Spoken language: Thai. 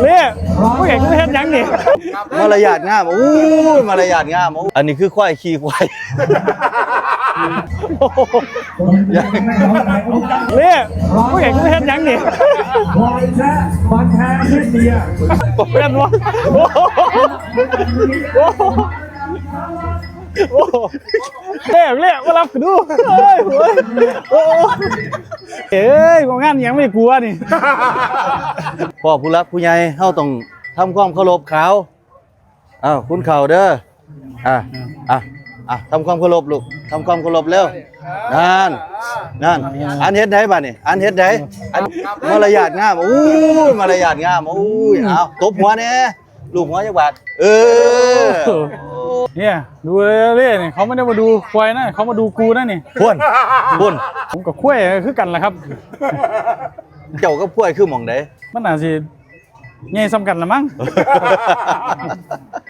เนี่ยผู้ใหญ่ก็เห็นยังนี่มารยาทงามอู้มารยาทงามอันนี้คือควายขี่ควายเนี่ยผู้ใหญ่ก็เห็นยังนี่ควายแท้มันแท้ขึ้นเดียเป็นวะเนี่ยมารับกันดูเฮ้ยงานยังไม่กลัวนี่พ่อผู้รักผู้ใหญ่เฮาต้องทำความเคารพเขาอ้าวคุณเข่าเด้อทำความเคารพลูกทำความเคารพเร็วนั่นอันเฮ็ดได้ป่ะนี่อันเฮ็ดได้มารยาทงามอู้มารยาทงามอู้เอาตบหัวเนี่ยลูกหัวจักบาทเนี่ยดูเรื่อยนี่เขาไม่ได้มาดูควายนะเขามาดูกูนะนี่พุ่นผมกับควายคือกันแหละครับเจ้ากับควายคือหม่องใดมันอาจจะใหญ่ซ้ำกันละมั้ง